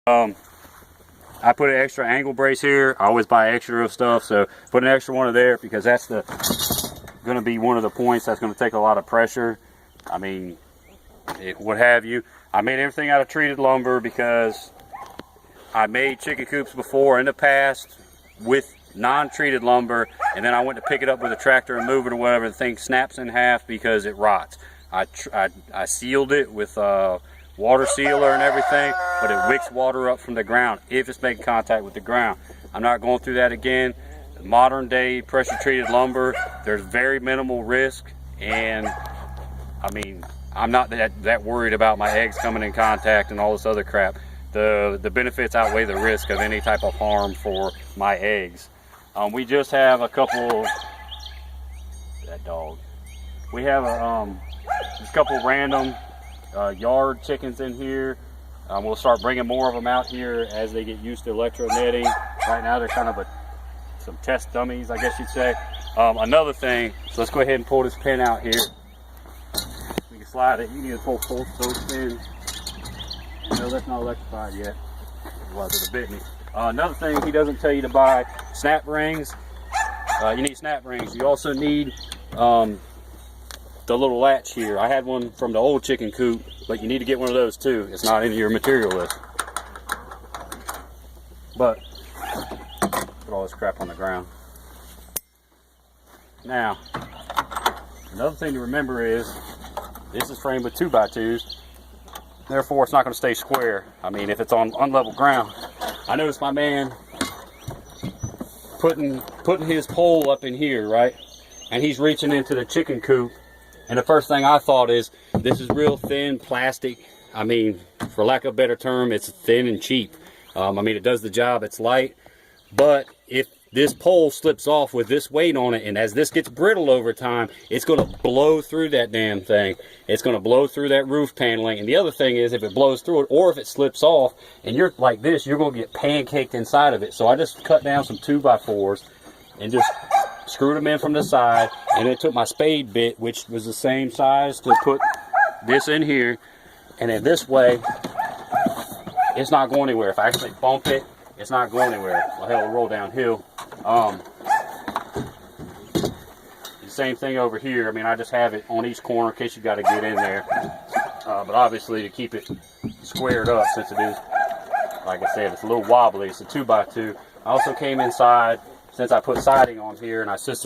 I put an extra angle brace here. I always buy extra of stuff, so put an extra one of there because that's going to be one of the points that's going to take a lot of pressure. I mean, what have you. I made everything out of treated lumber because I made chicken coops before in the past with non-treated lumber, and then I went to pick it up with a tractor and move it or whatever. The thing snaps in half because it rots. I sealed it with water sealer and everything, but it wicks water up from the ground if it's making contact with the ground. I'm not going through that again. Modern day pressure treated lumber, there's very minimal risk, and I mean, I'm not that worried about my eggs coming in contact and all this other crap. The benefits outweigh the risk of any type of harm for my eggs. We just have a couple, that dog. We have just a couple random yard chickens in here. We'll start bringing more of them out here as they get used to electro netting. Right now they're kind of some test dummies, I guess you'd say. Another thing, so let's go ahead and pull this pin out here. We can slide it. You need to pull those pins. No, that's not electrified yet. Otherwise it would have bit me. Another thing, he doesn't tell you to buy snap rings. You need snap rings. You also need the little latch here. I had one from the old chicken coop, but you need to get one of those too. It's not in your material list. But put all this crap on the ground. Now, another thing to remember is this is framed with 2x2s. Therefore, it's not going to stay square. I mean, if it's on unlevel ground. I noticed my man putting his pole up in here, right? And he's reaching into the chicken coop. And the first thing I thought is, this is real thin plastic. I mean, for lack of a better term, it's thin and cheap. I mean, it does the job, it's light. But if this pole slips off with this weight on it, and as this gets brittle over time, it's going to blow through that damn thing. It's going to blow through that roof paneling. And the other thing is, if it blows through it, or if it slips off, and you're like this, you're going to get pancaked inside of it. So I just cut down some 2x4s and just screwed them in from the side, and then took my spade bit, which was the same size, to put this in here. And then this way, it's not going anywhere. If I actually bump it, it's not going anywhere. Well, hell, it'll roll downhill. The same thing over here. I mean, I just have it on each corner in case you got to get in there. But obviously, to keep it squared up, since it is, like I said, it's a little wobbly. It's a 2x2. I also came inside, since I put siding on here, and I